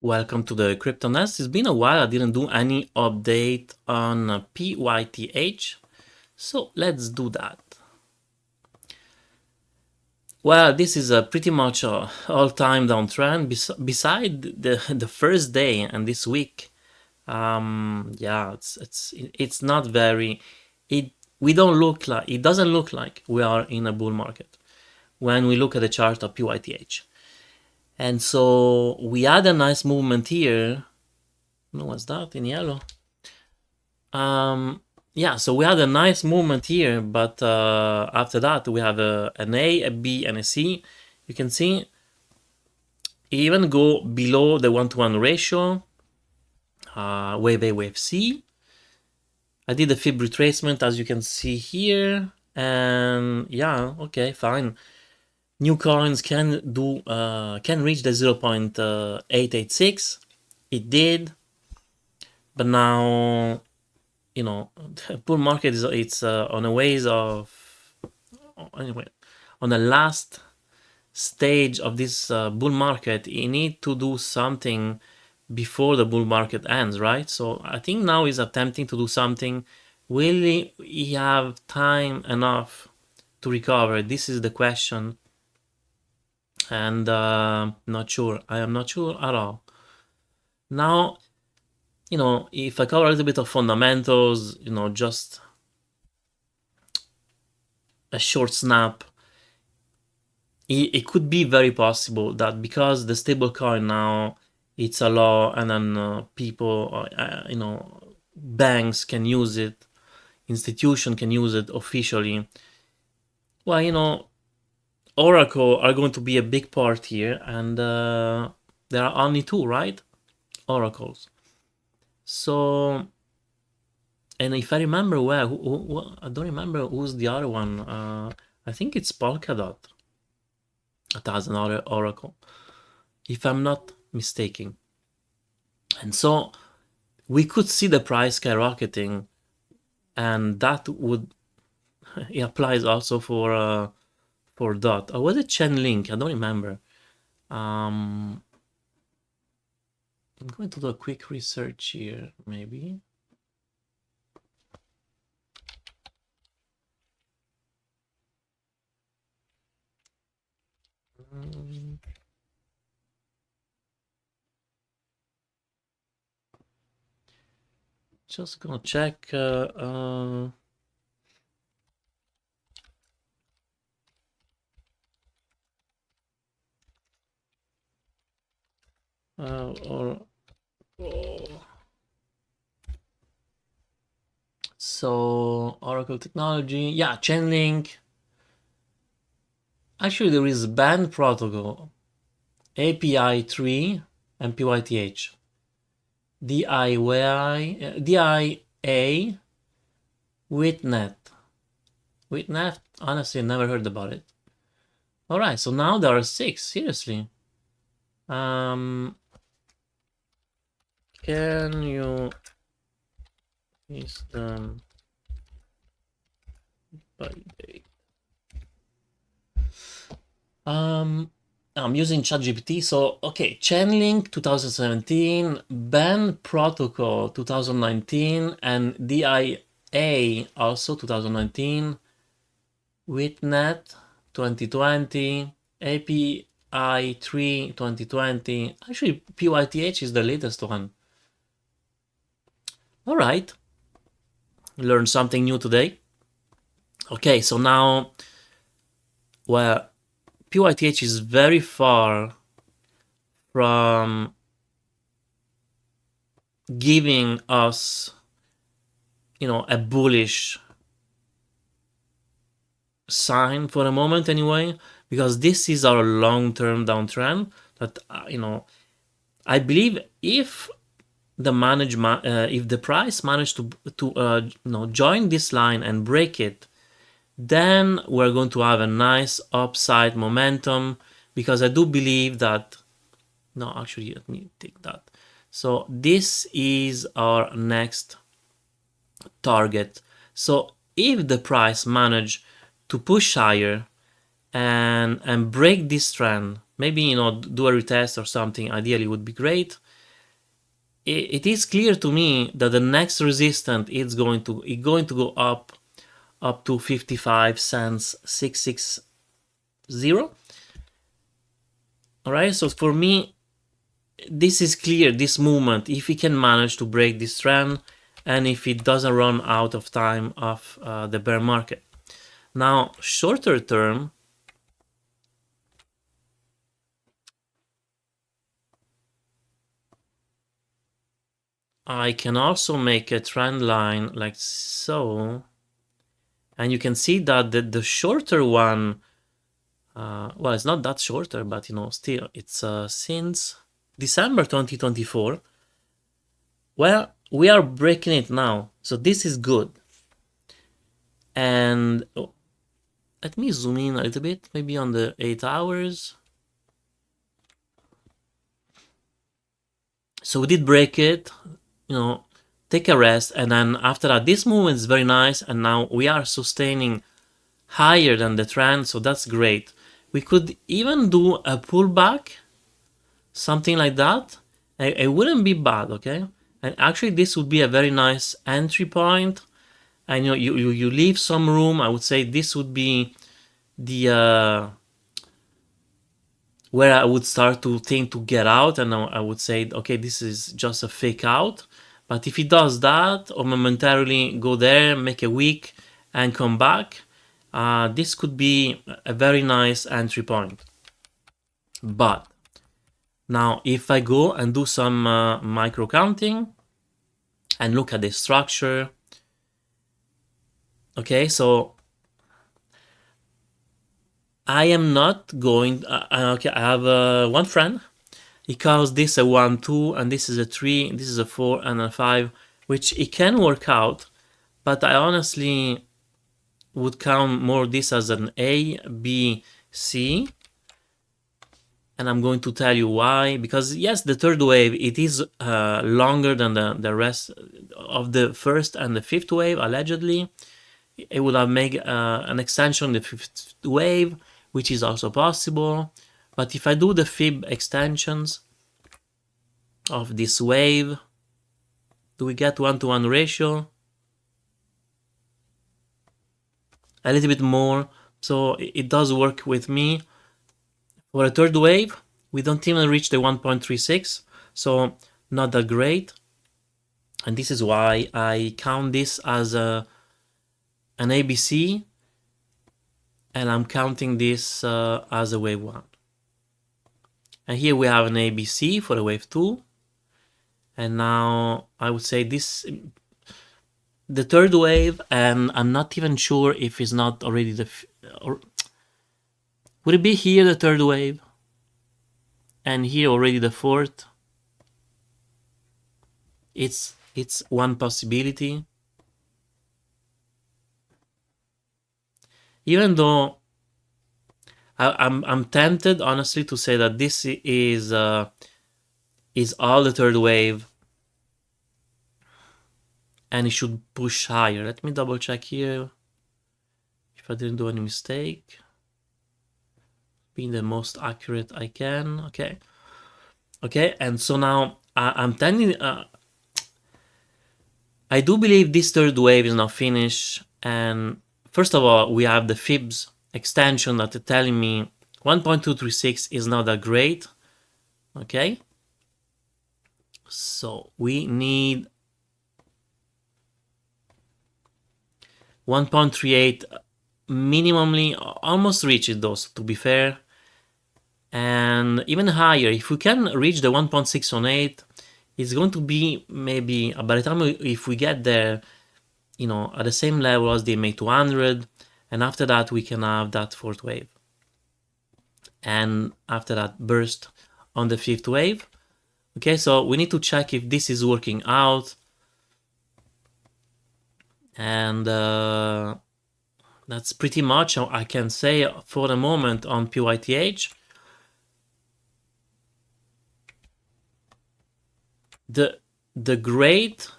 Welcome to the Crypto Nest. It's been a while. I didn't do any update on PYTH, so let's do that. Well, this is a pretty much a all-time downtrend. Beside the first day and this week, yeah, it's not very. We don't look like it doesn't look like we are in a bull market when we look at the chart of PYTH. And so we had a nice movement here. No, what's that in yellow? Yeah, so we had a nice movement here, but after that we have an A, a B, and a C. You can see even go below the 1-to-1 ratio, wave A, wave C. I did a fib retracement, as you can see here, and yeah, okay, fine. New coins can reach the 0.886. It did, but now, you know, the bull market it's on a ways of anyway, on the last stage of this bull market. You need to do something before the bull market ends, right? So I think now he's attempting to do something. Will he have time enough to recover? This is the question, and not sure. I am not sure at all. Now, if I cover a little bit of fundamentals, just a short snap, it could be very possible that because the stablecoin now it's a law, and then people, banks can use it, institution can use it officially. Well, Oracle are going to be a big part here, and there are only two, right? Oracles. So, and if I remember well, I don't remember who's the other one. I think it's Polkadot that has another Oracle, if I'm not mistaken. And so we could see the price skyrocketing, and that would it applies also for DOT. Or was it Chainlink? I don't remember. I'm going to do a quick research here, maybe. Just gonna check. So Oracle technology, yeah, Chainlink. Actually, there is band protocol, API 3, and PYTH. DIA, Witnet. Witnet, honestly, never heard about it. All right, so now there are 6. Seriously. Can you list them by date? I'm using ChatGPT. So, okay, Chainlink 2017, band protocol 2019, and DIA also 2019. Witnet 2020, API 3 2020. Actually, PYTH is the latest one. All right, learned something new today. Okay, so now, well, PYTH is very far from giving us, a bullish sign for a moment anyway, because this is our long-term downtrend that, I believe if the price managed to join this line and break it, then we're going to have a nice upside momentum, because I do believe that, no, actually, let me take that. So this is our next target. So if the price manage to push higher and break this trend. Maybe, you know, do a retest or something, ideally would be great. It is clear to me that the next resistance is going to go up to 55 cents 660. All right, so for me this is clear, this movement, if we can manage to break this trend and if it doesn't run out of time of the bear market. Now shorter term, I can also make a trend line like so, and you can see that the shorter one, well, it's not that shorter, but you know, still it's since December 2024. Well, we are breaking it now, so this is good. And let me zoom in a little bit, maybe on the 8 hours. So we did break it, you know, take a rest, and then after that, this movement is very nice, and now we are sustaining higher than the trend, so that's great. We could even do a pullback, something like that. It wouldn't be bad, okay? And actually, this would be a very nice entry point. And you know, you leave some room. I would say this would be the where I would start to think to get out, and I would say, okay, this is just a fake out. But if it does that, or momentarily go there, make a wick, and come back, this could be a very nice entry point. But now, if I go and do some micro counting and look at the structure, okay, so I am not going. Okay, I have one friend. He calls this a 1, 2, and this is a 3, this is a 4 and a 5, which it can work out, but I honestly would count more this as an A, B, C. And I'm going to tell you why. Because yes, the third wave, it is longer than the rest of the first and the fifth wave, allegedly. It would have made an extension the fifth wave, which is also possible. But if I do the fib extensions of this wave, do we get 1-to-1 ratio? A little bit more. So it does work with me. For a third wave, we don't even reach the 1.36, so not that great. And this is why I count this as an ABC, and I'm counting this as a wave 1. And here we have an ABC for a wave 2. And now I would say this, the third wave, and I'm not even sure if it's not already would it be here the third wave? And here already the fourth? It's one possibility. Even though I'm tempted, honestly, to say that this is all the third wave, and it should push higher. Let me double check here if I didn't do any mistake. Being the most accurate I can. Okay, and so now I'm tending. I do believe this third wave is now finished, and first of all, we have the fibs extension that are telling me 1.236 is not that great. Okay, so we need 1.38 minimally, almost reach it, those, to be fair. And even higher, if we can reach the 1.618, it's going to be maybe, by the time if we get there, you know, at the same level as the MA 200, and after that we can have that fourth wave, and after that burst on the fifth wave. Okay, so we need to check if this is working out, and that's pretty much all I can say for the moment on PYTH. The great,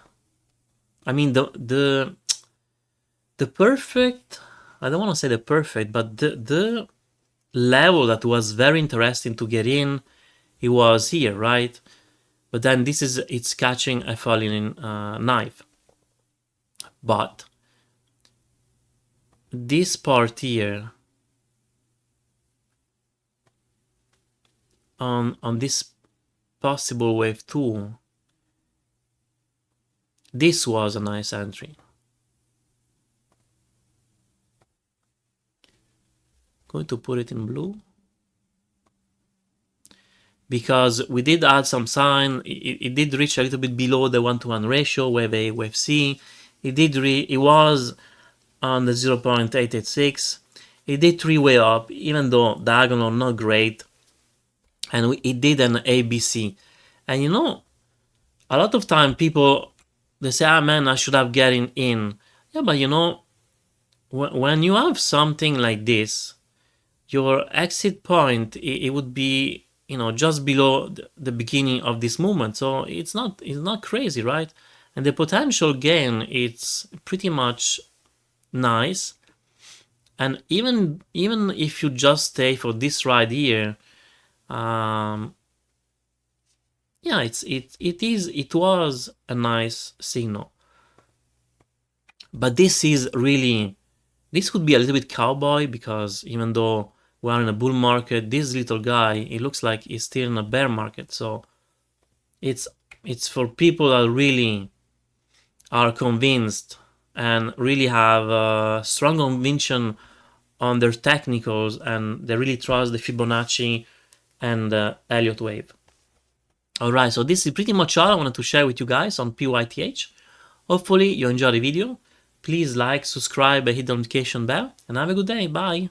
I mean the perfect, I don't want to say the perfect, but the level that was very interesting to get in, it was here, right? But then it's catching a falling knife. But this part here on this possible wave 2, this was a nice entry. Going to put it in blue because we did add some sign. It did reach a little bit below the 1-to-1 ratio, wave A, wave C. It was on the 0.886. It did three-way up, even though diagonal not great, and it did an ABC. And you know, a lot of time people, they say, ah man, I should have gotten in. Yeah, but you know, when you have something like this, your exit point, it would be, you know, just below the beginning of this movement. So it's not crazy, right? And the potential gain, it's pretty much nice. And even if you just stay for this ride here, yeah, it was a nice signal. But this could be a little bit cowboy, because even though we are in a bull market, this little guy, it looks like he's still in a bear market. So it's for people that really are convinced and really have a strong conviction on their technicals, and they really trust the Fibonacci and the Elliott wave. Alright, so this is pretty much all I wanted to share with you guys on PYTH. Hopefully you enjoyed the video. Please like, subscribe, and hit the notification bell, and have a good day. Bye!